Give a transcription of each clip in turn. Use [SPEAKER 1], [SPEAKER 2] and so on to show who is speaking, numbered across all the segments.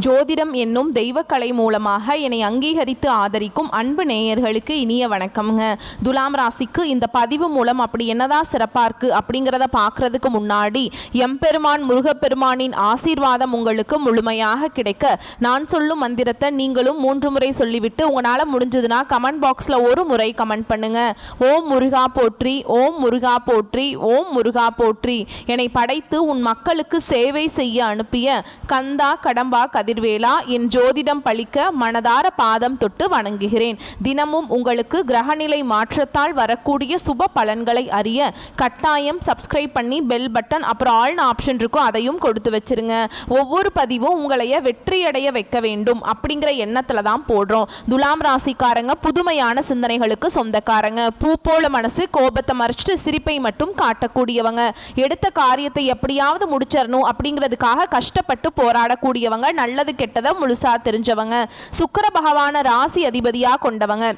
[SPEAKER 1] ஜோதிடம் என்னும் தெய்வக்கலை மூலமாக என்னை அங்கீகரித்து ஆதரிக்கும் அன்பு நேயர்களுக்கு இனிய வணக்கம்ங்க. துலாம் ராசிக்கு இந்த பதிவு மூலம் அப்படி என்னதான் சிறப்பாக இருக்குது அப்படிங்கிறத பார்க்குறதுக்கு முன்னாடி எம்பெருமான் முருகப்பெருமானின் ஆசீர்வாதம் உங்களுக்கு முழுமையாக கிடைக்க நான் சொல்லும் மந்திரத்தை நீங்களும் 3 முறை சொல்லிவிட்டு உங்களால் முடிஞ்சதுன்னா கமெண்ட் பாக்ஸில் ஒரு முறை கமெண்ட் பண்ணுங்க. ஓம் முருகா போற்றி, ஓம் முருகா போற்றி, ஓம் முருகா போற்றி. என்னை படைத்து உன் மக்களுக்கு சேவை செய்ய அனுப்பிய கந்தா கடம்பா கதிர்வேலா, என் ஜோதிடம் பழிக்க மனதார பாதம் தொட்டு வணங்குகிறேன். தினமும் உங்களுக்கு கிரகநிலை மாற்றத்தால் வரக்கூடிய சுப பலன்களை அறிய கட்டாயம் சப்ஸ்கிரைப் பண்ணி பெல் பட்டன் அப்புறம் ஆல்னு ஆப்ஷன் இருக்கும், அதையும் கொடுத்து வச்சிருங்க. ஒவ்வொரு பதிவும் உங்களைய வெற்றியடைய வைக்க வேண்டும் அப்படிங்கிற எண்ணத்துல தான் போடுறோம். துலாம் ராசிக்காரங்க புதுமையான சிந்தனைகளுக்கு சொந்தக்காரங்க. பூ போல மனசு, கோபத்தை மறைச்சிட்டு சிரிப்பை மட்டும் காட்டக்கூடியவங்க. எடுத்த காரியத்தை எப்படியாவது முடிச்சிடணும் அப்படிங்கிறதுக்காக கஷ்டப்பட்டு போராடக்கூடியவங்க. நல்லது கெட்டதை முழுசா தெரிஞ்சவங்க. சுக்கிர பகவான ராசி அதிபதியா கொண்டவங்க.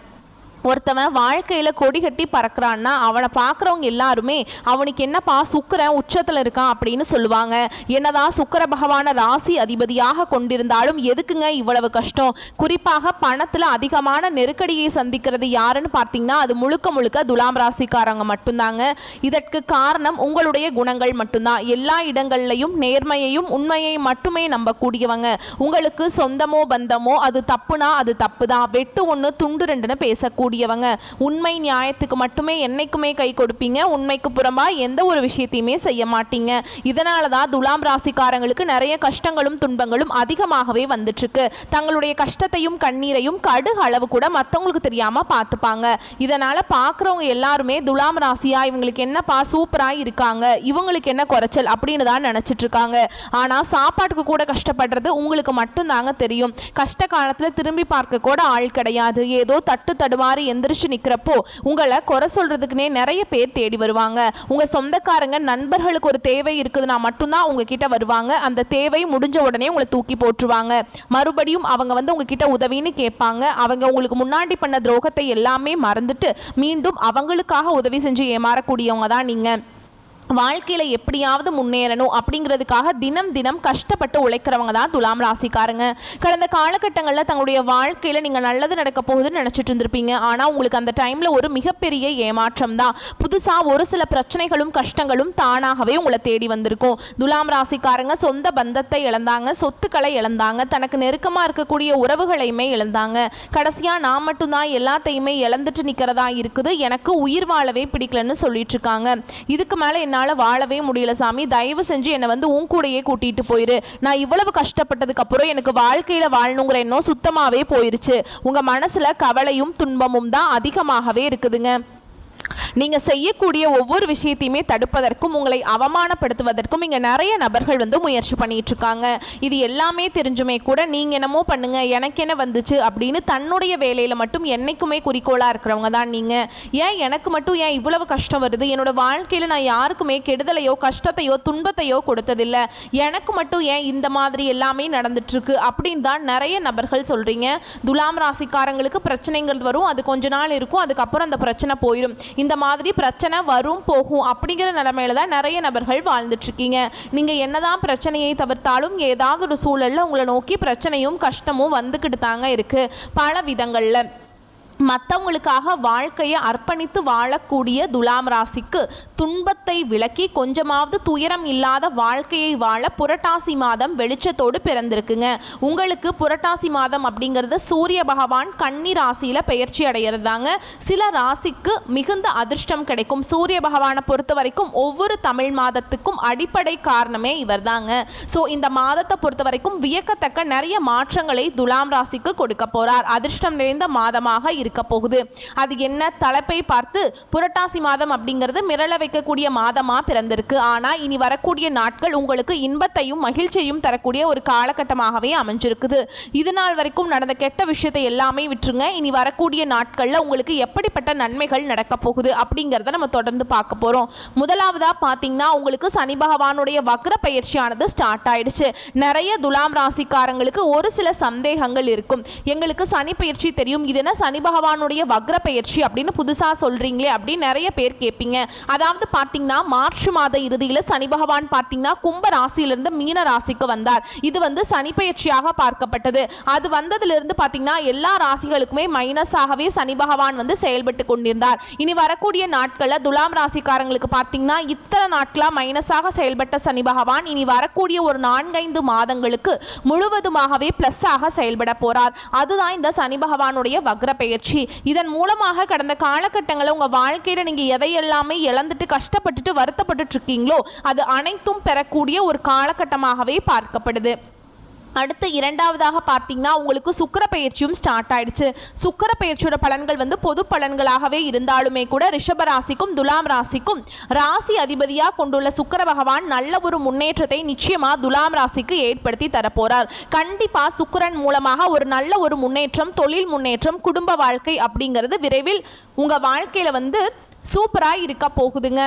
[SPEAKER 1] ஒருத்தவன் வாழ்க்கையில் கொடி கட்டி பறக்கிறான்னா அவனை பார்க்குறவங்க எல்லாருமே அவனுக்கு என்னப்பா சுக்கிரன் உச்சத்தில் இருக்கான் அப்படின்னு சொல்லுவாங்க. என்னதான் சுக்கிர பகவான ராசி அதிபதியாக கொண்டிருந்தாலும் எதுக்குங்க இவ்வளவு கஷ்டம்? குறிப்பாக பணத்தில் அதிகமான நெருக்கடியை சந்திக்கிறது யாருன்னு பார்த்தீங்கன்னா அது முழுக்க முழுக்க துலாம் ராசிக்காரங்க மட்டும்தாங்க. இதற்கு காரணம் உங்களுடைய குணங்கள் மட்டும்தான். எல்லா இடங்கள்லையும் நேர்மையையும் உண்மையை மட்டுமே நம்பக்கூடியவங்க. உங்களுக்கு சொந்தமோ பந்தமோ அது தப்புனா அது தப்பு தான், வெட்டு ஒன்று துண்டு ரெண்டுன்னு பேசக்கூடிய உண்மை நியாயத்துக்கு மட்டுமே என்னைக்குமே கை கொடுப்பீங்க. உண்மைக்கு புறம்பா எந்த ஒரு விஷயத்தையுமே செய்ய மாட்டீங்க. இதனால தான் துலாம் ராசிக்காரங்களுக்கு நிறைய கஷ்டங்களும் துன்பங்களும் அதிகமாகவே வந்துட்டு இருக்கு. தங்களுடைய கஷ்டத்தையும் கண்ணீரையும் கடுகு அளவு கூட மற்றவங்களுக்கு தெரியாம பார்த்துப்பாங்க. இதனால பார்க்குறவங்க எல்லாருமே துலாம் ராசியா இவங்களுக்கு என்னப்பா சூப்பரா இருக்காங்க, இவங்களுக்கு என்ன குறைச்சல் அப்படின்னு தான் நினைச்சிட்டு இருக்காங்க. ஆனா சாப்பாட்டுக்கு கூட கஷ்டப்படுறது உங்களுக்கு மட்டும்தாங்க தெரியும். கஷ்ட காலத்துல திரும்பி பார்க்க கூட ஆள் கிடையாது. ஏதோ தட்டு தடுமாறி எந்திரிச்சு நிக்கிறப்போ உங்களை குறை சொல்றதுக்குனே நிறைய பேர் தேடி வருவாங்க. உங்க சொந்தக்காரங்க நண்பர்களுக்கு ஒரு தேவை இருக்குதுன்னா மட்டும்தான் உங்ககிட்ட வருவாங்க. அந்த தேவை முடிஞ்ச உடனே உங்களை தூக்கி போட்டுருவாங்க. மறுபடியும் அவங்க உங்ககிட்ட உதவின்னு கேட்பாங்க. அவங்க உங்களுக்கு முன்னாடி பண்ண துரோகத்தை எல்லாமே மறந்துட்டு மீண்டும் அவங்களுக்காக உதவி செஞ்சு ஏமாறக்கூடியவங்க தான் நீங்க. வாழ்க்கையில் எப்படியாவது முன்னேறணும் அப்படிங்கிறதுக்காக தினம் தினம் கஷ்டப்பட்டு உழைக்கிறவங்க தான் துலாம் ராசிக்காரங்க. கடந்த காலகட்டங்களில் தங்களுடைய வாழ்க்கையில் நீங்கள் நல்லது நடக்க போகுதுன்னு நினச்சிட்டு இருந்திருப்பீங்க. ஆனால் உங்களுக்கு அந்த டைமில் ஒரு மிகப்பெரிய ஏமாற்றம் தான். புதுசாக ஒரு சில பிரச்சனைகளும் கஷ்டங்களும் தானாகவே உங்களை தேடி வந்திருக்கும். துலாம் ராசிக்காரங்க சொந்த பந்தத்தை இழந்தாங்க, சொத்துக்களை இழந்தாங்க, தனக்கு நெருக்கமாக இருக்கக்கூடிய உறவுகளையுமே இழந்தாங்க. கடைசியாக நான் மட்டும்தான் எல்லாத்தையுமே இழந்துட்டு நிற்கிறதா இருக்குது, எனக்கு உயிர் வாழவே பிடிக்கலன்னு சொல்லிட்டு இருக்காங்க. இதுக்கு மேலே என்னால் வாழவே முடியல சாமி, தயவு செஞ்சு என்னை உன் கூடையே கூட்டிட்டு போயிரு. நான் இவ்வளவு கஷ்டப்பட்டதுக்கு அப்புறம் எனக்கு வாழ்க்கையில வாழணுங்கிற எண்ணம் சுத்தமாவே போயிருச்சு. உங்க மனசுல கவலையும் துன்பமும் தான் அதிகமாகவே இருக்குதுங்க. நீங்கள் செய்யக்கூடிய ஒவ்வொரு விஷயத்தையுமே தடுப்பதற்கும் உங்களை அவமானப்படுத்துவதற்கும் இங்கே நிறைய நபர்கள் முயற்சி பண்ணிட்டு இருக்காங்க. இது எல்லாமே தெரிஞ்சுமே கூட நீங்கள் என்னமோ பண்ணுங்க எனக்கு என்ன வந்துச்சு அப்படின்னு தன்னுடைய வேலையில் மட்டும் என்னைக்குமே குறிக்கோளாக இருக்கிறவங்க தான் நீங்கள். ஏன் எனக்கு மட்டும் ஏன் இவ்வளவு கஷ்டம் வருது? என்னோட வாழ்க்கையில் நான் யாருக்குமே கெடுதலையோ கஷ்டத்தையோ துன்பத்தையோ கொடுத்ததில்லை, எனக்கு மட்டும் ஏன் இந்த மாதிரி எல்லாமே நடந்துட்டுருக்கு அப்படின்னு தான் நிறைய நபர்கள் சொல்கிறீங்க. துலாம் ராசிக்காரங்களுக்கு பிரச்சனைங்கிறது வரும், அது கொஞ்ச நாள் இருக்கும், அதுக்கப்புறம் அந்த பிரச்சனை போயிடும். இந்த மாதிரி பிரச்சனை வரும் போகும் அப்படிங்கிற நிலைமையில தான் நிறைய நபர்கள் வாழ்ந்துட்டு இருக்கீங்க. நீங்க என்னதான் பிரச்சனையை தவிர்த்தாலும் ஏதாவது ஒரு சூழல்ல உங்களை நோக்கி பிரச்சனையும் கஷ்டமும் வந்துக்கிட்டு தாங்க இருக்கு பல விதங்கள்ல. மற்றவங்களுக்காக வாழ்க்கையை அர்ப்பணித்து வாழக்கூடிய துலாம் ராசிக்கு துன்பத்தை விலக்கி கொஞ்சமாவது துயரம் இல்லாத வாழ்க்கையை வாழ புரட்டாசி மாதம் வெளிச்சத்தோடு பிறந்திருக்குங்க. உங்களுக்கு புரட்டாசி மாதம் அப்படிங்கிறது சூரிய பகவான் கன்னி ராசியில் பெயர்ச்சி அடைகிறதாங்க. சில ராசிக்கு மிகுந்த அதிர்ஷ்டம் கிடைக்கும். சூரிய பகவானை பொறுத்த வரைக்கும் ஒவ்வொரு தமிழ் மாதத்துக்கும் அடிப்படை காரணமே இவர் தாங்க. ஸோ இந்த மாதத்தை பொறுத்த வரைக்கும் வியக்கத்தக்க நிறைய மாற்றங்களை துலாம் ராசிக்கு கொடுக்க போறார். அதிர்ஷ்டம் நிறைந்த மாதமாக இருக்க போகுது. அது என்ன தலைப்பை பார்த்து புரட்டாசி மாதம் அப்படிங்கிறது மிரள வைக்கக்கூடிய மாதமா பிறந்திருக்கு. ஆனா இனி வரக்கூடிய நாட்கள் உங்களுக்கு இன்பத்தையும் மகிழ்ச்சியையும் தரக்கூடிய ஒரு காலகட்டமாகவே அமைஞ்சிருக்குது. இது நாள் வரைக்கும் நடந்த கெட்ட விஷயத்தை எல்லாமே விட்டுருங்க. இனி வரக்கூடிய நாட்கள்ல உங்களுக்கு எப்படிப்பட்ட நன்மைகள் நடக்க போகுது அப்படிங்கிறத நம்ம தொடர்ந்து பார்க்க போறோம். முதலாவதா பாத்தீங்கன்னா உங்களுக்கு சனி பகவானுடைய வக்ர பயிற்சியானது ஸ்டார்ட் ஆயிடுச்சு. நிறைய துலாம் ராசிக்காரங்களுக்கு ஒரு சில சந்தேகங்கள் இருக்கும். எங்களுக்கு சனி பயிற்சி தெரியும், இது என்ன சனி பகவான் பகவானுடைய வக்ர பெயர்ச்சி அப்படின்னு புதுசாக சொல்கிறீங்களே அப்படின்னு நிறைய பேர் கேட்பீங்க. அதாவது பார்த்தீங்கன்னா மார்ச் மாத இறுதியில் சனி பகவான் பார்த்தீங்கன்னா கும்ப ராசியிலிருந்து மீன ராசிக்கு வந்தார். இது வந்து சனி பெயர்ச்சியாக பார்க்கப்பட்டது. அது வந்ததிலிருந்து பார்த்தீங்கன்னா எல்லா ராசிகளுக்குமே மைனஸாகவே சனி பகவான் வந்து செயல்பட்டு கொண்டிருந்தார். இனி வரக்கூடிய நாட்களில் துலாம் ராசிக்காரங்களுக்கு பார்த்தீங்கன்னா இத்தனை நாட்களாக மைனஸாக செயல்பட்ட சனி பகவான் இனி வரக்கூடிய ஒரு 4-5 மாதங்களுக்கு முழுவதுமாகவே பிளஸ் ஆக செயல்பட போறார். அதுதான் இந்த சனி பகவானுடைய வக்ர பெயர்ச்சி. இதன் மூலமாக கடந்த காலகட்டங்களில் உங்க வாழ்க்கையில நீங்க எதையெல்லாமே இழந்துட்டு கஷ்டப்பட்டுட்டு வருத்தப்பட்டு இருக்கீங்களோ அது அனைத்தும் பெறக்கூடிய ஒரு காலகட்டமாகவே பார்க்கப்படுது. அடுத்து இரண்டாவதாக பார்த்தீங்கன்னா உங்களுக்கு சுக்கிர பயிற்சியும் ஸ்டார்ட் ஆயிடுச்சு. சுக்கிர பயிற்சியோட பலன்கள் வந்து பொது பலன்களாகவே இருந்தாலுமே கூட ரிஷப ராசிக்கும் துலாம் ராசிக்கும் ராசி அதிபதியாக கொண்டுள்ள சுக்கிர பகவான் நல்ல ஒரு முன்னேற்றத்தை நிச்சயமா துலாம் ராசிக்கு ஏற்படுத்தி தரப்போறார். கண்டிப்பா சுக்கிரன் மூலமாக ஒரு நல்ல ஒரு முன்னேற்றம், தொழில் முன்னேற்றம், குடும்ப வாழ்க்கை அப்படிங்கிறது விரைவில் உங்க வாழ்க்கையில வந்து சூப்பராக இருக்க போகுதுங்க.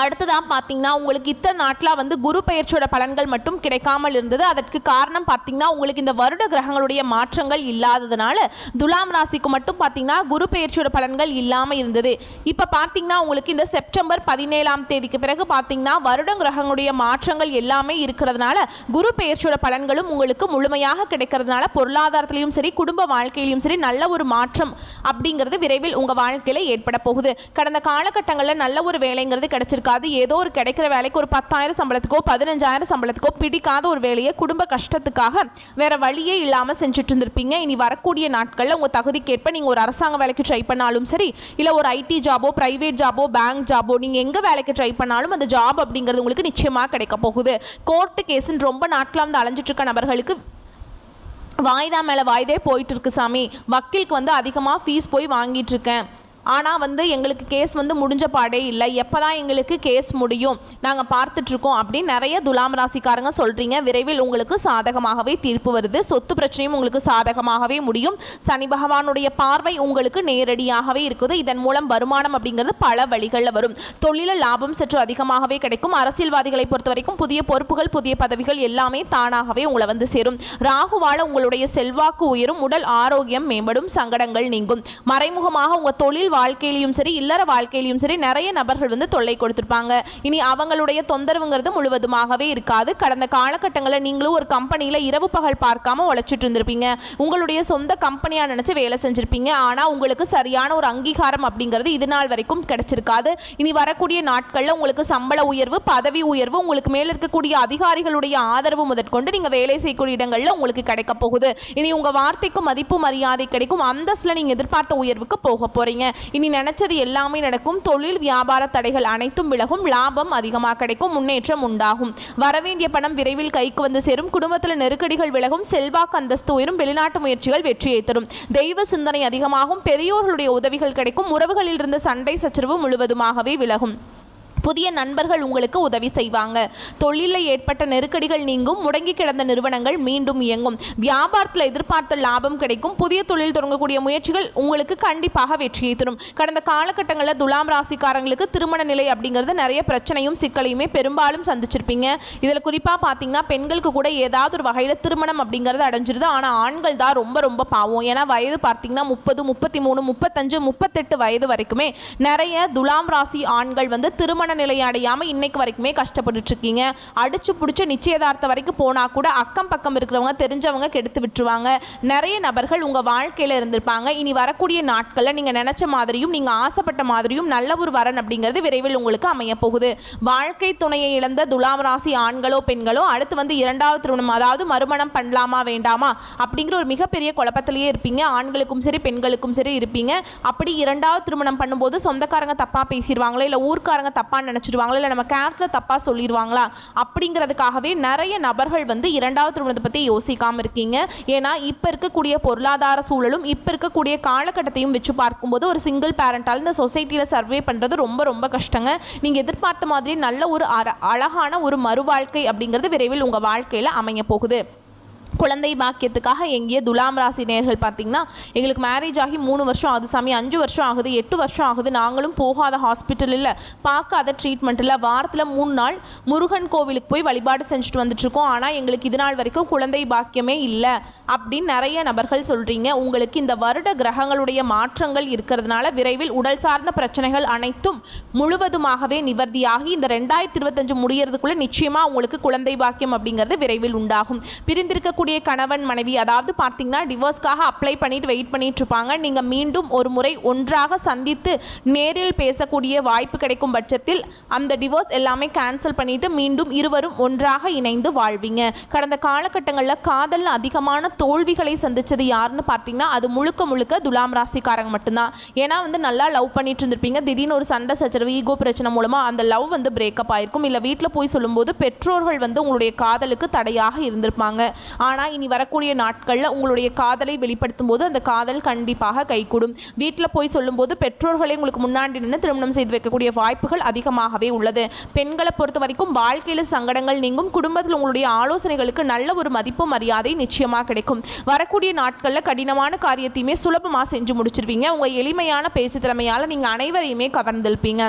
[SPEAKER 1] அடுத்ததாக பார்த்தீங்கன்னா உங்களுக்கு இத்தனை நாட்டில் வந்து குரு பெயர்ச்சியோட பலன்கள் மட்டும் கிடைக்காமல் இருந்தது. அதற்கு காரணம் பார்த்தீங்கன்னா உங்களுக்கு இந்த வருட கிரகங்களுடைய மாற்றங்கள் இல்லாததுனால துலாம் ராசிக்கு மட்டும் பார்த்தீங்கன்னா குரு பெயர்ச்சியோட பலன்கள் இல்லாமல் இருந்தது. இப்போ பார்த்தீங்கன்னா உங்களுக்கு இந்த செப்டம்பர் 17ஆம் தேதிக்கு பிறகு பார்த்தீங்கன்னா வருட கிரகங்களுடைய மாற்றங்கள் எல்லாமே இருக்கிறதுனால குரு பெயர்ச்சியோட பலன்களும் உங்களுக்கு முழுமையாக கிடைக்கிறதுனால பொருளாதாரத்திலையும் சரி குடும்ப வாழ்க்கையிலையும் சரி நல்ல ஒரு மாற்றம் அப்படிங்கிறது விரைவில் உங்கள் வாழ்க்கையில் ஏற்பட போகுது. கடந்த காலகட்டங்களில் நல்ல ஒரு வேலைங்கிறது கிடைச்சிருக்கு. ஏதோ ஒரு கிடைக்கிற வேலைக்கு ஒரு 10,000 சம்பளத்துக்கோ 15,000 சம்பளத்துக்கோ பிடிக்காத ஒரு வேலையை குடும்ப கஷ்டத்துக்காக வேற வழியே இல்லாம செஞ்சுட்டு இருந்திருப்பீங்க. இனி வரக்கூடிய நாட்கள்ல உங்க தகுதிக்கேற்ப நீங்க ஒரு அரசாங்க வேலைக்கு ட்ரை பண்ணாலும் சரி, இல்ல ஒரு ஐடி ஜாபோ, பிரைவேட் ஜாபோ, பேங்க் ஜாபோ, நீங்க எங்க வேலைக்கு ட்ரை பண்ணாலும் அந்த ஜாப் அப்படிங்கிறது உங்களுக்கு நிச்சயமா கிடைக்க போகுது. கோர்ட்டு கேஸ்ன்னு ரொம்ப நாட்களா வந்து அலைஞ்சிட்டு இருக்க நபர்களுக்கு வாய்தா மேல வாய்தே போயிட்டு இருக்கு சாமி, வக்கீலுக்கு வந்து அதிகமாக ஃபீஸ் போய் வாங்கிட்டு இருக்கேன், ஆனால் வந்து எங்களுக்கு கேஸ் வந்து முடிஞ்ச பாடே இல்லை, எப்போ தான் எங்களுக்கு கேஸ் முடியும், நாங்கள் பார்த்துட்ருக்கோம் அப்படின்னு நிறைய துலாம் ராசிக்காரங்க சொல்கிறீங்க. விரைவில் உங்களுக்கு சாதகமாகவே தீர்ப்பு வருது. சொத்து பிரச்சனையும் உங்களுக்கு சாதகமாகவே முடியும். சனி பகவானுடைய பார்வை உங்களுக்கு நேரடியாகவே இருக்குது. இதன் மூலம் வருமானம் அப்படிங்கிறது பல வழிகளில் வரும். தொழில லாபம் சற்று அதிகமாகவே கிடைக்கும். அரசியல்வாதிகளை பொறுத்த வரைக்கும் புதிய பொறுப்புகள், புதிய பதவிகள் எல்லாமே தானாகவே உங்களை வந்து சேரும். ராகுவால உங்களுடைய செல்வாக்கு உயரும். உடல் ஆரோக்கியம் மேம்படும். சங்கடங்கள் நீங்கும். மறைமுகமாக உங்கள் தொழில் வாழ்க்கையிலும் சரி இல்லற வாழ்க்கையிலும் சரி நிறைய நபர்கள் வந்து தொல்லை கொடுத்திருப்பாங்க. இனி அவங்களுடைய தொந்தரவுங்கிறது முழுவதுமாகவே இருக்காது. கடந்த காலகட்டங்களில் நீங்களும் ஒரு கம்பெனியில் இரவு பகல் பார்க்காம உழைச்சிட்டு இருந்திருப்பீங்க. உங்களுடைய சொந்த கம்பெனியா நினைச்சு வேலை செஞ்சிருப்பீங்க. ஆனால் உங்களுக்கு சரியான ஒரு அங்கீகாரம் அப்படிங்கிறது இது நாள் வரைக்கும் கிடைச்சிருக்காது. இனி வரக்கூடிய நாட்களில் உங்களுக்கு சம்பள உயர்வு, பதவி உயர்வு, உங்களுக்கு மேல இருக்கக்கூடிய அதிகாரிகளுடைய ஆதரவு முதற்கொண்டு நீங்க வேலை செய்யக்கூடிய இடங்கள்ல உங்களுக்கு கிடைக்க போகுது. இனி உங்க வார்த்தைக்கு மதிப்பு மரியாதை கிடைக்கும். அந்தஸ்துல நீங்க எதிர்பார்த்த உயர்வுக்கு போக போறீங்க. இனி நினைச்சது எல்லாமே நடக்கும். தொழில் வியாபார தடைகள் அனைத்தும் விலகும். லாபம் அதிகமாக கிடைக்கும். முன்னேற்றம் உண்டாகும். வரவேண்டிய பணம் விரைவில் கைக்கு வந்து சேரும். குடும்பத்தில் நெருக்கடிகள் விலகும். செல்வாக்கு அந்தஸ்து உயரும். வெளிநாட்டு முயற்சிகள் வெற்றியை தரும். தெய்வ சிந்தனை அதிகமாகும். பெரியோர்களுடைய உதவிகள் கிடைக்கும். உறவுகளில் இருந்த சண்டை சச்சரவு முழுவதுமாகவே விலகும். புதிய நண்பர்கள் உங்களுக்கு உதவி செய்வாங்க. தொழிலில் ஏற்பட்ட நெருக்கடிகள் நீங்கும். முடங்கி கிடந்த நிறுவனங்கள் மீண்டும் இயங்கும். வியாபாரத்தில் எதிர்பார்த்த லாபம் கிடைக்கும். புதிய தொழில் தொடங்கக்கூடிய முயற்சிகள் உங்களுக்கு கண்டிப்பாக வெற்றியை தரும். கடந்த காலகட்டங்களில் துலாம் ராசிக்காரங்களுக்கு திருமண நிலை அப்படிங்கிறது நிறைய பிரச்சனையும் சிக்கலையுமே பெரும்பாலும் சந்திச்சிருப்பீங்க. இதில் குறிப்பாக பார்த்தீங்கன்னா பெண்களுக்கு கூட ஏதாவது ஒரு வகையில் திருமணம் அப்படிங்கிறது அடைஞ்சிருது. ஆனால் ஆண்கள் தான் ரொம்ப ரொம்ப பாவம். ஏன்னா வயது பார்த்தீங்கன்னா 30, 33, 35, 38 வயது வரைக்குமே நிறைய துலாம் ராசி ஆண்கள் வந்து திருமண நிலை அடையாம இன்னைக்கு வரைக்குமே கஷ்டப்பட்டு இருக்கீங்க. அடிச்சு புடிச்சு நிச்சயதார்த்த வரைக்கும் போனா கூட அக்கம் பக்கம் இருக்கிறவங்க தெரிஞ்சவங்க கெடுத்து விட்டுருவாங்க. நிறைய நபர்கள் உங்க வாழ்க்கையில இருந்திருப்பாங்க. இனி வரக்கூடிய நாட்கள்ல நீங்க நினைச்ச மாதிரியும் நீங்க ஆசைப்பட்ட மாதிரியும் நல்ல ஒரு வரன் அப்படிங்கிறது விரைவில் உங்களுக்கு அமைய போகுது. வாழ்க்கை துணையை இழந்த துலாம் ராசி ஆண்களோ பெண்களோ அடுத்து வந்து இரண்டாவது திருமணம், அதாவது மறுமணம் பண்ணலாமா வேண்டாமா அப்படிங்கிற ஒரு மிகப்பெரிய குழப்பத்திலேயே இருப்பீங்க. ஆண்களுக்கும் சரி பெண்களுக்கும் சரி இருப்பீங்க. அப்படி இரண்டாவது திருமணம் பண்ணும்போது சொந்தக்காரங்க தப்பா பேசிடுவாங்களா, இல்ல ஊர்க்காரங்க தப்பா நினைச்சிடுவாங்களா, இல்லை நம்ம கேரக்டர் தப்பாக சொல்லிடுவாங்களா அப்படிங்கிறதுக்காகவே நிறைய நபர்கள் வந்து இரண்டாவது திருமணத்தை பற்றி யோசிக்காமல் இருக்கீங்க. ஏன்னா இப்போ இருக்கக்கூடிய பொருளாதார சூழலும் இப்போ இருக்கக்கூடிய காலகட்டத்தையும் வச்சு பார்க்கும்போது ஒரு சிங்கிள் பேரண்டால் இந்த சொசைட்டியில் சர்வே பண்ணுறது ரொம்ப ரொம்ப கஷ்டங்க. நீங்கள் எதிர்பார்த்த மாதிரி நல்ல ஒரு அழகான ஒரு மறு வாழ்க்கை அப்படிங்கிறது விரைவில் உங்கள் வாழ்க்கையில் அமைய போகுது. குழந்தை பாக்கியத்துக்காக எங்கேயே துலாம் ராசி நேயர்கள் பார்த்தீங்கன்னா எங்களுக்கு மேரேஜ் ஆகி 3 வருஷம் ஆகுது சாமி, 5 வருஷம் ஆகுது, 8 வருஷம் ஆகுது, நாங்களும் போகாத ஹாஸ்பிட்டல் இல்லை, பார்க்காத ட்ரீட்மெண்ட் இல்லை, வாரத்தில் 3 நாள் முருகன் கோவிலுக்கு போய் வழிபாடு செஞ்சுட்டு வந்துட்டுருக்கோம், ஆனால் எங்களுக்கு இது நாள் வரைக்கும் குழந்தை பாக்கியமே இல்லை அப்படின்னு நிறைய நபர்கள் சொல்கிறீங்க. உங்களுக்கு இந்த வருட கிரகங்களுடைய மாற்றங்கள் இருக்கிறதுனால விரைவில் உடல் சார்ந்த பிரச்சனைகள் அனைத்தும் முழுவதுமாகவே நிவர்த்தியாகி இந்த 2025 முடியறதுக்குள்ளே நிச்சயமாக உங்களுக்கு குழந்தை பாக்கியம் அப்படிங்கிறது விரைவில் உண்டாகும். பிரிந்திருக்கக்கூடிய கணவன் மனைவி அதாவது பார்த்தீங்கன்னா டிவோர்ஸ்க்காக அப்ளை பண்ணிட்டு வெயிட் பண்ணிட்டு இருப்பாங்க. நீங்கள் மீண்டும் ஒரு முறை ஒன்றாக சந்தித்து நேரில் பேசக்கூடிய வாய்ப்பு கிடைக்கும் பட்சத்தில் அந்த டிவோர்ஸ் எல்லாமே கேன்சல் பண்ணிட்டு மீண்டும் இருவரும் ஒன்றாக இணைந்து வாழ்வீங்க. கடந்த காலகட்டங்களில் காதலில் அதிகமான தோல்விகளை சந்திச்சது யாருன்னு பார்த்தீங்கன்னா அது முழுக்க முழுக்க துலாம் ராசிக்காரங்க மட்டும்தான். ஏன்னா நல்லா லவ் பண்ணிட்டு இருந்திருப்பீங்க, திடீர்னு ஒரு சண்டை சச்சரவு ஈகோ பிரச்சனை மூலமாக அந்த லவ் பிரேக்கப் ஆயிருக்கும். இல்லை வீட்டில் போய் சொல்லும்போது பெற்றோர்கள் உங்களுடைய காதலுக்கு தடையாக இருந்திருப்பாங்க. ஆனால் இனி வரக்கூடிய நாட்களில் உங்களுடைய காதலை வெளிப்படுத்தும் போது அந்த காதல் கண்டிப்பாக கைகூடும். வீட்டில் போய் சொல்லும்போது பெற்றோர்களை உங்களுக்கு முன்னாடி நின்று திருமணம் செய்து வைக்கக்கூடிய வாய்ப்புகள் அதிகமாகவே உள்ளது. பெண்களை பொறுத்த வரைக்கும் வாழ்க்கையில் சங்கடங்கள் நீங்கும், குடும்பத்தில் உங்களுடைய ஆலோசனைகளுக்கு நல்ல ஒரு மதிப்பு மரியாதை நிச்சயமாக கிடைக்கும். வரக்கூடிய நாட்களில் கடினமான காரியத்தையுமே சுலபமாக செஞ்சு முடிச்சிருவீங்க. உங்கள் எளிமையான பேச்சு திறமையால் நீங்கள் அனைவரையுமே கவர்ந்திருப்பீங்க.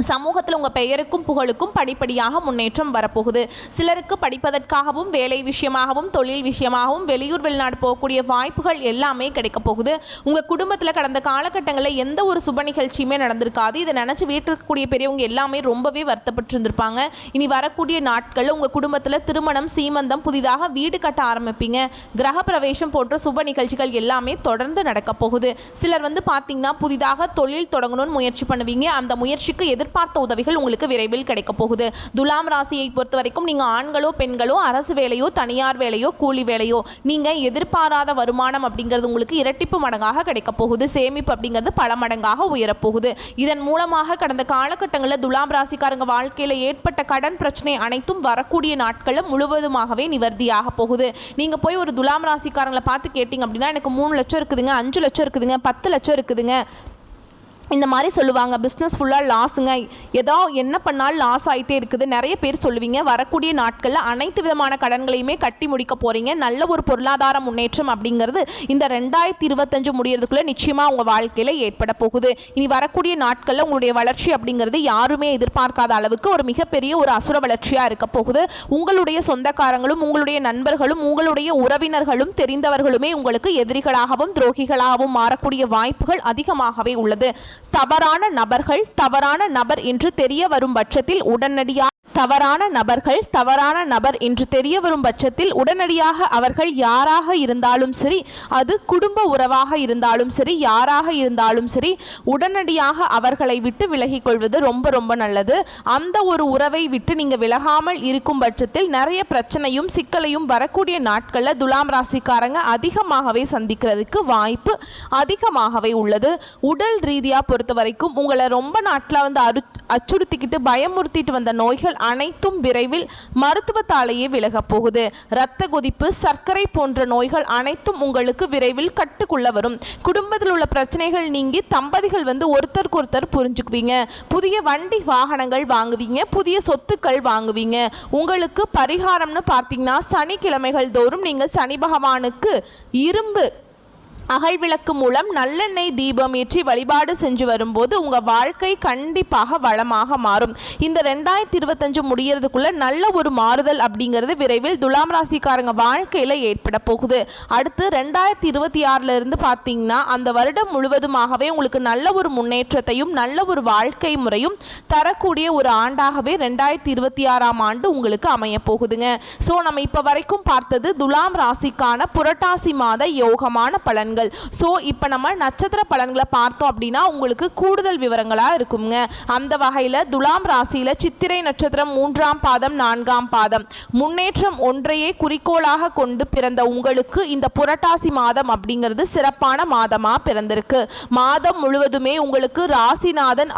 [SPEAKER 1] சமூகத்தில் உங்கள் பெயருக்கும் புகழுக்கும் படிப்படியாக முன்னேற்றம் வரப்போகுது. சிலருக்கு படிப்பதற்காகவும் வேலை விஷயமாகவும் தொழில் விஷயமாகவும் வெளியூர் வெளிநாடு போகக்கூடிய வாய்ப்புகள் எல்லாமே கிடைக்க போகுது. உங்கள் குடும்பத்தில் கடந்த காலகட்டங்களில் எந்த ஒரு சுப நிகழ்ச்சியுமே நடந்திருக்காது. இதை நினச்சி வீட்டில் இருக்கக்கூடிய பெரியவங்க எல்லாமே ரொம்பவே வருத்தப்பட்டு இருந்திருப்பாங்க. இனி வரக்கூடிய நாட்களில் உங்கள் குடும்பத்தில் திருமணம், சீமந்தம், புதிதாக வீடு கட்ட ஆரம்பிப்பீங்க. கிரக பிரவேசம் போன்ற சுப நிகழ்ச்சிகள் எல்லாமே தொடர்ந்து நடக்க போகுது. சிலர் பார்த்தீங்கன்னா புதிதாக தொழில் தொடங்கணும்னு முயற்சி பண்ணுவீங்க. அந்த முயற்சிக்கு எதிர்பார்த்த உதவிகள் உங்களுக்கு விரைவில் கிடைக்க போகுது. துலாம் ராசியை பொறுத்த வரைக்கும் நீங்கள் ஆண்களோ பெண்களோ அரசு வேலையோ தனியார் வேலையோ கூலி வேலையோ நீங்கள் எதிர்பாராத வருமானம் அப்படிங்கிறது உங்களுக்கு இரட்டிப்பு மடங்காக கிடைக்க போகுது. சேமிப்பு அப்படிங்கிறது பல மடங்காக உயரப்போகுது. இதன் மூலமாக கடந்த காலகட்டங்களில் துலாம் ராசிக்காரங்க வாழ்க்கையில் ஏற்பட்ட கடன் பிரச்சனை அனைத்தும் வரக்கூடிய நாட்களில் முழுவதுமாகவே நிவர்த்தியாக போகுது. நீங்கள் போய் ஒரு துலாம் ராசிக்காரங்களை பார்த்து கேட்டிங்க அப்படின்னா எனக்கு 3 லட்சம் இருக்குதுங்க, 5 லட்சம் இருக்குதுங்க, 10 லட்சம் இருக்குதுங்க இந்த மாதிரி சொல்லுவாங்க. பிஸ்னஸ் ஃபுல்லாக லாஸுங்க, ஏதோ என்ன பண்ணாலும் லாஸ் ஆகிட்டே இருக்குது நிறைய பேர் சொல்லுவீங்க. வரக்கூடிய நாட்களில் அனைத்து விதமான கடன்களையுமே கட்டி முடிக்க போகிறீங்க. நல்ல ஒரு பொருளாதார முன்னேற்றம் அப்படிங்கிறது இந்த 2025 முடியறதுக்குள்ளே நிச்சயமாக உங்கள் வாழ்க்கையில் ஏற்பட போகுது. இனி வரக்கூடிய நாட்களில் உங்களுடைய வளர்ச்சி அப்படிங்கிறது யாருமே எதிர்பார்க்காத அளவுக்கு ஒரு மிகப்பெரிய ஒரு அசுர வளர்ச்சியாக இருக்க போகுது. உங்களுடைய சொந்தக்காரங்களும் உங்களுடைய நண்பர்களும் உங்களுடைய உறவினர்களும் தெரிந்தவர்களுமே உங்களுக்கு எதிரிகளாகவும் துரோகிகளாகவும் மாறக்கூடிய வாய்ப்புகள் அதிகமாகவே உள்ளது. தவறான நபர் என்று தெரிய வரும் பட்சத்தில் உடனடியாக அவர்கள் யாராக இருந்தாலும் சரி, அது குடும்ப உறவாக இருந்தாலும் சரி, யாராக இருந்தாலும் சரி, உடனடியாக அவர்களை விட்டு விலகிக் கொள்வது ரொம்ப ரொம்ப நல்லது. அந்த ஒரு உறவை விட்டு நீங்கள் விலகாமல் இருக்கும் பட்சத்தில் நிறைய பிரச்சனையும் சிக்கலையும் வரக்கூடிய நாட்களில் துலாம் ராசிக்காரங்க அதிகமாகவே சந்திக்கிறதுக்கு வாய்ப்பு அதிகமாகவே உள்ளது. உடல் ரீதியாக பொறுத்த வரைக்கும் உங்களை ரொம்ப நாட்டில் அச்சுறுத்திக்கிட்டு பயமுறுத்திட்டு வந்த நோய்கள் அனைத்தும் விரைவில் மருத்துவத்தாலேயே விலக போகுது. இரத்த கொதிப்பு, சர்க்கரை போன்ற நோய்கள் அனைத்தும் உங்களுக்கு விரைவில் கட்டுக்குள்ள வரும். குடும்பத்தில் உள்ள பிரச்சனைகள் நீங்கி தம்பதிகள் ஒருத்தருக்கு ஒருத்தர் புரிஞ்சுக்குவீங்க. புதிய வண்டி வாகனங்கள் வாங்குவீங்க, புதிய சொத்துக்கள் வாங்குவீங்க. உங்களுக்கு பரிகாரம்னு பார்த்தீங்கன்னா சனிக்கிழமைகள் தோறும் நீங்கள் சனி பகவானுக்கு இரும்பு அகல்விளக்கு மூலம் நல்லெண்ணெய் தீபம் ஏற்றி வழிபாடு செஞ்சு வரும்போது உங்கள் வாழ்க்கை கண்டிப்பாக வளமாக மாறும். இந்த 2025 முடியறதுக்குள்ள நல்ல ஒரு மாறுதல் அப்படிங்கிறது விரைவில் துலாம் ராசிக்காரங்க வாழ்க்கையில் ஏற்பட போகுது. அடுத்து 2026 இருந்து பார்த்தீங்கன்னா அந்த வருடம் முழுவதுமாகவே உங்களுக்கு நல்ல ஒரு முன்னேற்றத்தையும் நல்ல ஒரு வாழ்க்கை முறையும் தரக்கூடிய ஒரு ஆண்டாகவே 2026ஆம் ஆண்டு உங்களுக்கு அமைய போகுதுங்க. ஸோ நம்ம இப்போ வரைக்கும் பார்த்தது துலாம் ராசிக்கான புரட்டாசி மாத யோகமான பலன்கள். ஸோ இப்போ நம்ம நட்சத்திர பலன்களை பார்த்தோம் அப்படின்னா உங்களுக்கு கூடுதல் விவரங்களாக இருக்குங்க. அந்த வகையில் துலாம் ராசியில் சித்திரை நட்சத்திரம் 3ஆம் பாதம் 4ஆம் பாதம் முன்னேற்றம் ஒன்றையே குறிக்கோளாக கொண்டு பிறந்த உங்களுக்கு இந்த புரட்டாசி மாதம் அப்படிங்கிறது சிறப்பான மாதமாக பிறந்திருக்கு. மாதம் முழுவதுமே உங்களுக்கு ராசிநாதன்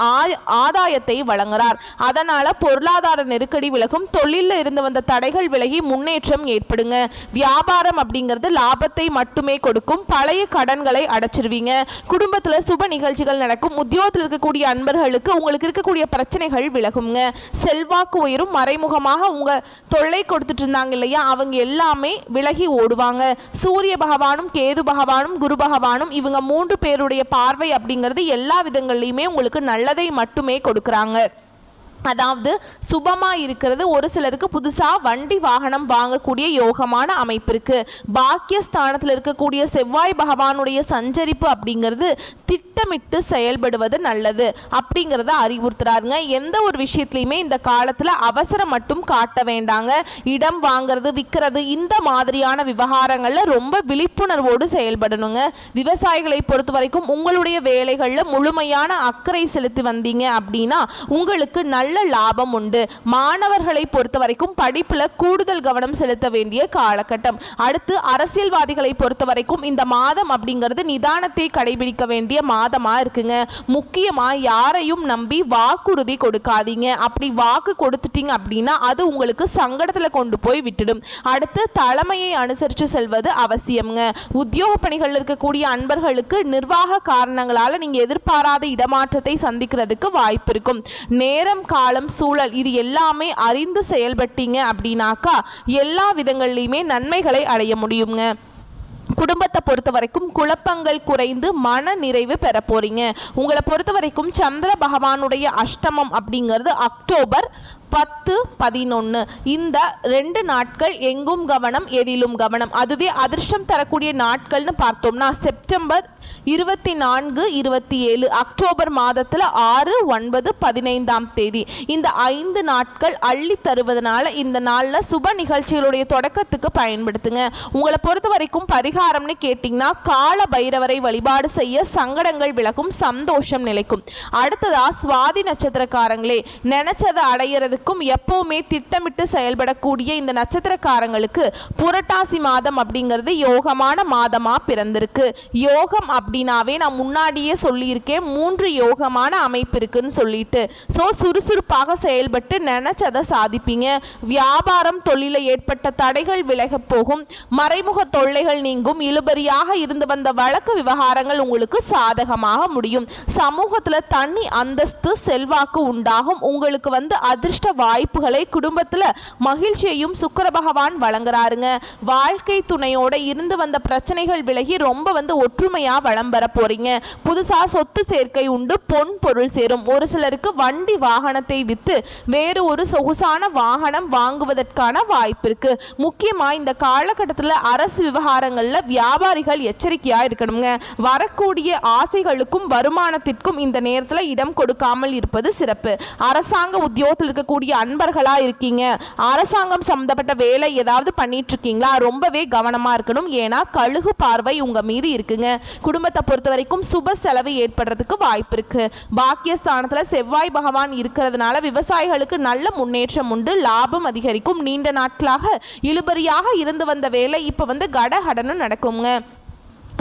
[SPEAKER 1] ஆதாயத்தை வழங்குகிறார். அதனால் பொருளாதார நெருக்கடி விலகும், தொழிலில் இருந்து வந்த தடைகள் விலகி முன்னேற்றம் ஏற்படுங்க. வியாபாரம் அப்படிங்கிறது லாபத்தை மட்டுமே கொடுக்கும். பழைய கடன்களை அடைச்சிருவீங்க. குடும்பத்தில் சுப நிகழ்ச்சிகள் நடக்கும். உத்தியோகத்தில் இருக்கக்கூடிய அன்பர்களுக்கு உங்களுக்கு இருக்கக்கூடிய பிரச்சனைகள் விலகுங்க. செல்வாக்கு உயரும். மறைமுகமாக உங்க தொல்லை கொடுத்துட்டு இருந்தாங்க இல்லையா, அவங்க எல்லாமே விலகி ஓடுவாங்க. சூரிய பகவானும் கேது பகவானும் குரு பகவானும் இவங்க 3 பேருடைய பார்வை அப்படிங்கிறது எல்லா விதங்கள்லையுமே உங்களுக்கு நல்லதை மட்டுமே கொடுக்குறாங்க. அதாவது சுபமாக இருக்கிறது. ஒரு சிலருக்கு புதுசாக வண்டி வாகனம் வாங்கக்கூடிய யோகமான அமைப்பு இருக்குது. பாக்கியஸ்தானத்தில் இருக்கக்கூடிய செவ்வாய் பகவானுடைய சஞ்சரிப்பு அப்படிங்கிறது திட்டமிட்டு செயல்படுவது நல்லது அப்படிங்கிறத அறிவுறுத்துறாருங்க. எந்த ஒரு விஷயத்துலையுமே இந்த காலத்தில் அவசரம் மட்டும் காட்ட வேண்டாங்க. இடம் வாங்கிறது விற்கிறது இந்த மாதிரியான விவகாரங்களில் ரொம்ப விழிப்புணர்வோடு செயல்படணுங்க. விவசாயிகளை பொறுத்த வரைக்கும் உங்களுடைய வேலைகளில் முழுமையான அக்கறை செலுத்தி வந்தீங்க அப்படின்னா உங்களுக்கு நல்ல லாபம் உண்டு. மாணவர்களை பொறுத்த வரைக்கும் படிப்புல கூடுதல் கவனம் செலுத்த வேண்டிய காலகட்டம். அடுத்து அரசியல்வாதிகளை பொறுத்த வரைக்கும் இந்த மாதம் அப்படிங்கிறது நிதானத்தை கடைபிடிக்க வேண்டிய மாதமா இருக்குங்க. முக்கியமா யாரையும் நம்பி வாக்குறுதி கொடுக்காதீங்க. அப்படி வாக்கு கொடுத்துட்டீங்க அப்படின்னா அது உங்களுக்கு சங்கடத்துல கொண்டு போய் விட்டுடும். அடுத்து தலைமையை அனுசரித்து செல்வது அவசியம்ங்க. உத்தியோக பணிகள் இருக்கக்கூடிய அன்பர்களுக்கு நிர்வாக காரணங்களால நீங்க எதிர்பாராத இடமாற்றத்தை சந்திக்கிறதுக்கு வாய்ப்பு இருக்கும். நேரம் காலம் சூழல் இது எல்லாமே அறிந்து செயல்பட்டீங்க அப்படின்னாக்கா எல்லா விதங்கள்லையுமே நன்மைகளை அடைய முடியுங்க. குடும்பத்தை பொறுத்த வரைக்கும் குழப்பங்கள் குறைந்து மன நிறைவு பெற போறீங்க. உங்களை பொறுத்த வரைக்கும் சந்திர பகவானுடைய அஷ்டமம் அப்படிங்கிறது அக்டோபர் 10, 11 இந்த 2 நாட்கள் எங்கும் கவனம் எதிலும் கவனம். அதுவே அதிர்ஷ்டம் தரக்கூடிய நாட்கள்னு பார்த்தோம்னா செப்டம்பர் 24, 27 அக்டோபர் மாதத்தில் 6, 9, 15ஆம் தேதி இந்த 5 நாட்கள் அள்ளி தருவதனால இந்த நாளில் சுப நிகழ்ச்சிகளுடைய தொடக்கத்துக்கு பயன்படுத்துங்க. உங்களை பொறுத்த வரைக்கும் பரிகாரம்னு கேட்டிங்கன்னா கால பைரவரை வழிபாடு செய்ய சங்கடங்கள் விலகும், சந்தோஷம் நிலைக்கும். அடுத்ததா சுவாதி நட்சத்திரக்காரங்களே, நினைச்சதை அடையிறது எப்பவுமே திட்டமிட்டு செயல்படக்கூடிய இந்த நட்சத்திரக்காரங்களுக்கு புரட்டாசி மாதம் அப்படிங்கிறது யோகமான மாதமா பிறந்திருக்கு. யோகம் அப்படின்னாவே நான் முன்னாடியே சொல்லியிருக்கேன் 3 யோகமான அமைப்பு இருக்குன்னு சொல்லிட்டு. சுறுசுறுப்பாக செயல்பட்டு நினைச்சதை சாதிப்பீங்க. வியாபாரம் தொழில ஏற்பட்ட தடைகள் விலக போகும். மறைமுக தொல்லைகள் நீங்கும். இழுபறியாக இருந்து வந்த வழக்கு விவகாரங்கள் உங்களுக்கு சாதகமாக முடியும். சமூகத்தில் தனி அந்தஸ்து செல்வாக்கு உண்டாகும். உங்களுக்கு அதிர்ஷ்ட வாய்ப்புகளை குடும்பத்தில் மகிழ்ச்சியையும் சுக்கிர பகவான் வழங்குறாருங்க. வாழ்க்கை துணையோட இருந்து வந்த பிரச்சனைகள் விலகி ரொம்ப ஒற்றுமையா வளம் பெற போறீங்க. புதுசா சொத்து சேர்க்கை உண்டு. பொன் பொருள் சேரும். ஒரு சிலருக்கு வண்டி வாகனத்தை வித்து வேறு ஒரு சொகுசான வாகனம் வாங்குவதற்கான வாய்ப்பு இருக்கு. முக்கியமா இந்த காலகட்டத்தில் அரசு விவகாரங்கள்ல வியாபாரிகள் எச்சரிக்கையா இருக்கணுங்க. வரக்கூடிய ஆசைகளுக்கும் வருமானத்திற்கும் இந்த நேரத்தில் இடம் கொடுக்காமல் இருப்பது சிறப்பு. அரசாங்க உத்தியோகத்தில் இருக்கக்கூடிய அன்பர்களா இருக்கீங்க, அரசாங்கம் சம்பந்தப்பட்ட வேலை ஏதாவது பண்ணிட்டு இருக்கீங்களா, ரொம்பவே கவனமா இருக்கணும். ஏன்னா கழுகு பார்வை உங்க மீது இருக்குங்க. குடும்பத்தை பொறுத்த வரைக்கும் சுப செலவு ஏற்படுறதுக்கு வாய்ப்பு இருக்கு. பாக்கியஸ்தானத்துல செவ்வாய் பகவான் இருக்கிறதுனால விவசாயிகளுக்கு நல்ல முன்னேற்றம் உண்டு. லாபம் அதிகரிக்கும். நீண்ட நாட்களாக இழுபறியாக இருந்து வந்த வேலை இப்ப கடகடன்னு நடக்குங்க.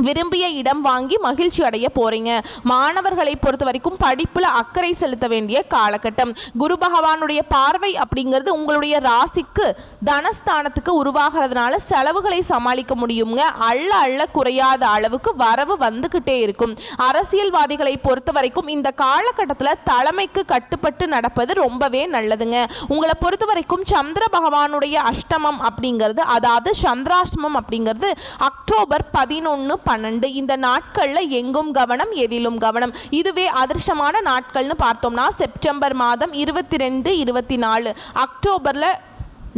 [SPEAKER 1] விரும்பிய இடம் வாங்கி மகிழ்ச்சி அடைய போறீங்க. மாணவர்களை பொறுத்த வரைக்கும் படிப்புல அக்கறை செலுத்த வேண்டிய காலகட்டம். குரு பகவானுடைய பார்வை அப்படிங்கிறது உங்களுடைய ராசிக்கு தனஸ்தானத்துக்கு உருவாகிறதுனால செலவுகளை சமாளிக்க முடியுங்க. அள்ள அள்ள குறையாத அளவுக்கு வரவு வந்துகிட்டே இருக்கும். அரசியல்வாதிகளை பொறுத்த வரைக்கும் இந்த காலகட்டத்தில் தலைமைக்கு கட்டுப்பட்டு நடப்பது ரொம்பவே நல்லதுங்க. உங்களை பொறுத்த வரைக்கும் சந்திர பகவானுடைய அஷ்டமம் அப்படிங்கிறது அதாவது சந்திராஷ்டமம் அப்படிங்கிறது அக்டோபர் 11, 12 இந்த நாட்கள்ல எங்கும் கவனம் எதிலும் கவனம். இதுவே அதிர்ஷ்டமான நாட்கள்னு பார்த்தோம்னா செப்டம்பர் மாதம் 22, 24 அக்டோபர்ல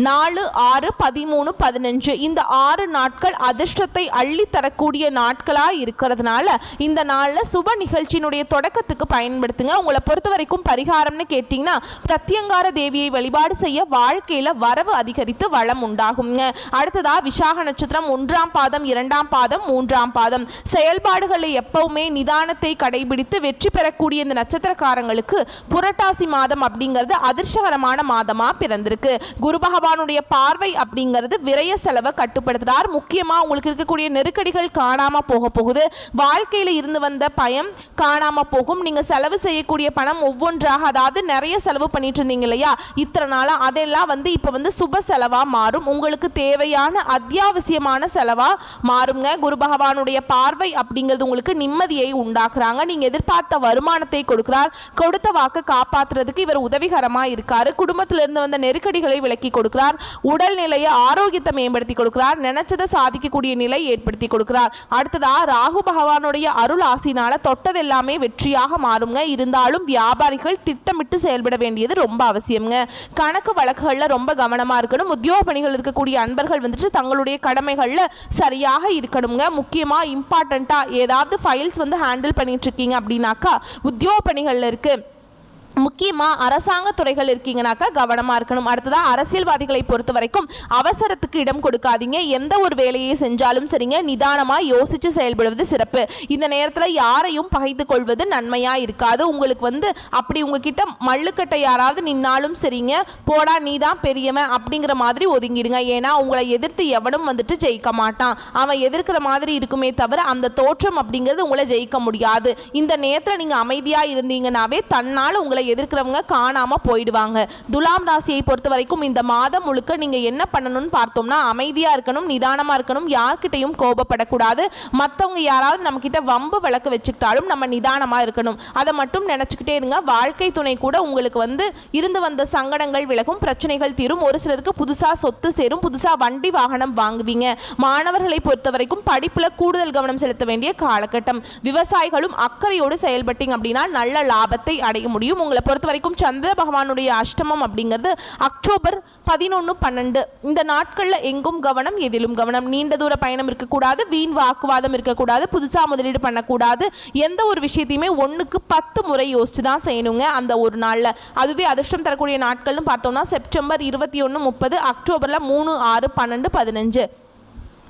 [SPEAKER 1] 4, 6, 13, 15 இந்த 6 நாட்கள் அதிர்ஷ்டத்தை அள்ளி தரக்கூடிய நாட்களாக இருக்கிறதுனால இந்த நாளில் சுப நிகழ்ச்சியினுடைய தொடக்கத்துக்கு பயன்படுத்துங்க. உங்களை பொறுத்த வரைக்கும் பரிகாரம்னு கேட்டிங்கன்னா பிரத்யங்கார தேவியை வழிபாடு செய்ய வாழ்க்கையில் வரவு அதிகரித்து வளம் உண்டாகுங்க. அடுத்ததா விசாக நட்சத்திரம் 1ஆம் பாதம், 2ஆம் பாதம், 3ஆம் பாதம் செயல்பாடுகளை எப்பவுமே நிதானத்தை கடைபிடித்து வெற்றி பெறக்கூடிய இந்த நட்சத்திரக்காரங்களுக்கு புரட்டாசி மாதம் அப்படிங்கிறது அதிர்ஷ்டகரமான மாதமாக பிறந்திருக்கு. குரு பகவான் பகவானுடைய பார்வை அப்படிங்கிறது விரய செலவை கட்டுப்படுத்துறார். முக்கியமா உங்களுக்கு இருக்கக்கூடிய நெருக்கடிகள் காணாம போக போகுது. வாழ்க்கையில இருந்து வந்த பயம் காணாம போகும். நீங்க செலவு செய்யக்கூடிய பணம் ஒவ்வொன்றாக, அதாவது நிறைய செலவு பண்ணிட்டு இருந்தீங்க இல்லையா இத்தனை நாளா, அதெல்லாம் இப்ப சுப செலவா மாறும். உங்களுக்கு தேவையான அத்தியாவசியமான செலவா மாறுங்க. குரு பகவானுடைய பார்வை அப்படிங்கிறது உங்களுக்கு நிம்மதியை உண்டாக்குறாங்க. நீங்க எதிர்பார்த்த வருமானத்தை கொடுக்கிறார். கொடுத்த வாக்கு காப்பாற்றுறதுக்கு இவர் உதவிகரமா இருக்காரு. குடும்பத்திலிருந்து வந்த நெருக்கடிகளை விலக்கி கொடுக்கிறார். உடல்நிலையை ஆரோக்கியத்தை மேம்படுத்தி கொடுக்கிறார். நினைச்சதை சாதிக்கக்கூடிய நிலை ஏற்படுத்தி கொடுக்கிறார். அடுத்ததா ராகு பகவானுடைய அருள் ஆசினால தொட்டது எல்லாமே வெற்றியாக மாறுங்க. இருந்தாலும் வியாபாரிகள் திட்டமிட்டு செயல்பட வேண்டியது ரொம்ப அவசியம்ங்க. கணக்கு வழக்குகள்ல ரொம்ப கவனமா இருக்கணும். உத்தியோக பணிகள் இருக்கக்கூடிய அன்பர்கள் தங்களுடைய கடமைகள்ல சரியாக இருக்கணுங்க. முக்கியமா இம்பார்ட்டண்டா ஏதாவது ஃபைல்ஸ் ஹேண்டில் பண்ணிட்டு இருக்கீங்க அப்படின்னாக்கா உத்தியோக பணிகள்ல இருக்கு. முக்கியமாக அரசாங்க துறைகள் இருக்கீங்கனாக்கா கவனமாக இருக்கணும். அடுத்ததாக அரசியல்வாதிகளை பொறுத்த வரைக்கும் அவசரத்துக்கு இடம் கொடுக்காதீங்க. எந்த ஒரு வேலையை செஞ்சாலும் சரிங்க, நிதானமாக யோசித்து செயல்படுவது சிறப்பு. இந்த நேரத்தில் யாரையும் பகைத்து கொள்வது நன்மையாக இருக்காது. உங்களுக்கு அப்படி உங்ககிட்ட மல்லுக்கட்டை யாராவது நின்னாலும் சரிங்க, போடா நீ தான் பெரியவன் அப்படிங்கிற மாதிரி ஒதுங்கிடுங்க. ஏன்னா உங்களை எதிர்த்து எவனும் ஜெயிக்க மாட்டான். அவன் எதிர்க்கிற மாதிரி இருக்குமே தவிர அந்த தோற்றம் அப்படிங்கிறது உங்களை ஜெயிக்க முடியாது. இந்த நேரத்தில் நீங்கள் அமைதியாக இருந்தீங்கன்னாவே தன்னால் உங்களை எதிர்க்கிறவங்க காணாம போயிடுவாங்க. துலாம் ராசியை பொறுத்த வரைக்கும் இந்த மாதம் முழுக்க நீங்க என்ன பண்ணணும்னு பார்த்தோம்னா அமைதியா இருக்கணும், நிதானமா இருக்கணும், யார்கிட்டையும் கோபப்படக்கூடாது. மற்றவங்க யாராவது நம்ம கிட்ட வம்பு விளக்கு வச்சுக்கிட்டாலும் நம்ம நிதானமா இருக்கணும். அதை மட்டும் நினைச்சுக்கிட்டே இருங்க. வாழ்க்கை துணை கூட உங்களுக்கு இருந்து வந்த சங்கடங்கள் விலகும், பிரச்சனைகள் தீரும். ஒரு சிலருக்கு புதுசா சொத்து சேரும், புதுசா வண்டி வாகனம் வாங்குவீங்க. மாணவர்களை பொறுத்த வரைக்கும் படிப்புல கூடுதல் கவனம் செலுத்த வேண்டிய காலகட்டம். விவசாயிகளும் அக்கறையோடு செயல்பட்டீங்க அப்படின்னா நல்ல லாபத்தை அடைய முடியும். உங்களை பொறுத்த வரைக்கும் சந்திர பகவானுடைய அஷ்டமம் அப்படிங்கிறது அக்டோபர் 11, 12 இந்த நாட்களில் எங்கும் கவனம், எதிலும் கவனம். நீண்ட தூர பயணம் இருக்கக்கூடாது, வீண் வாக்குவாதம் இருக்கக்கூடாது, புதுசாக முதலீடு பண்ணக்கூடாது. எந்த ஒரு விஷயத்தையுமே 1க்கு 10 முறை யோசிச்சு தான் செய்யணுங்க அந்த ஒரு நாளில். அதுவே அதிர்ஷ்டம் தரக்கூடிய நாட்கள்னு பார்த்தோம்னா செப்டம்பர் 21, 30, அக்டோபரில் 3, 6, 12, 15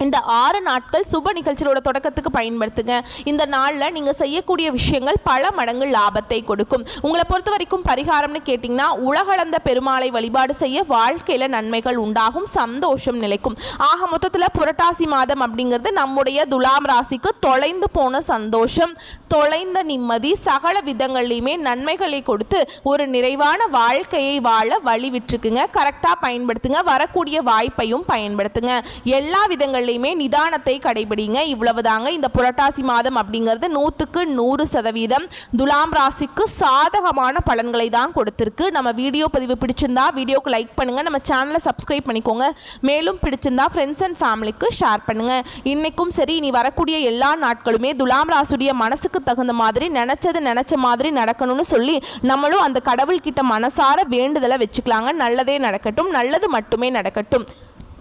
[SPEAKER 1] இந்த 6 நாட்கள் சுப நிகழ்ச்சியோட தொடக்கத்துக்கு பயன்படுத்துங்க. இந்த நாளில் நீங்கள் செய்யக்கூடிய விஷயங்கள் பல மடங்கு லாபத்தை கொடுக்கும். உங்களை பொறுத்த வரைக்கும் பரிகாரம்னு கேட்டிங்கன்னா உலகளந்த பெருமாளை வழிபாடு செய்ய வாழ்க்கையில் நன்மைகள் உண்டாகும், சந்தோஷம் நிலைக்கும். ஆக மொத்தத்தில் புரட்டாசி மாதம் அப்படிங்கிறது நம்முடைய துலாம் ராசிக்கு தொலைந்து போன சந்தோஷம், தொலைந்த நிம்மதி, சகல விதங்கள்லையுமே நன்மைகளை கொடுத்து ஒரு நிறைவான வாழ்க்கையை வாழ வழி விட்டுருக்குங்க. கரெக்டாக பயன்படுத்துங்க. வரக்கூடிய வாய்ப்பையும் பயன்படுத்துங்க. எல்லா விதங்கள் நிதானத்தை கடைபிடிங்க. இவ்வளவுதாங்க இந்த புரட்டாசி மாதம் அப்படிங்கிறது 100க்கு 100% துலாம் ராசிக்கு சாதகமான பலன்களை தான் கொடுத்திருக்கு. நம்ம வீடியோ பதிவு பிடிச்சிருந்தா வீடியோக்கு லைக் பண்ணுங்க, நம்ம சேனலை சப்ஸ்கிரைப் பண்ணிக்கோங்க. மேலும் பிடிச்சிருந்தா ஃப்ரெண்ட்ஸ் அண்ட் ஃபேமிலிக்கு ஷேர் பண்ணுங்க. இன்னைக்கும் சரி இனி வரக்கூடிய எல்லா நாட்களுமே துலாம் ராசியுடைய மனசுக்கு தகுந்த மாதிரி நினைச்ச மாதிரி நடக்கணும்னு சொல்லி நம்மளும் அந்த கடவுள்கிட்ட மனசார வேண்டுதலை வச்சுக்கலாங்க. நல்லதே நடக்கட்டும், நல்லது மட்டுமே நடக்கட்டும்.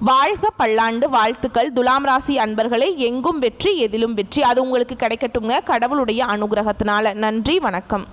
[SPEAKER 1] வாழ்க பல்லாண்டு. வாழ்த்துக்கள் துலாம் ராசி அன்பர்களே. எங்கும் வெற்றி, எதிலும் வெற்றி. அது உங்களுக்கு கிடைக்கட்டுங்க கடவுளுடைய அனுகிரகத்தினால. நன்றி, வணக்கம்.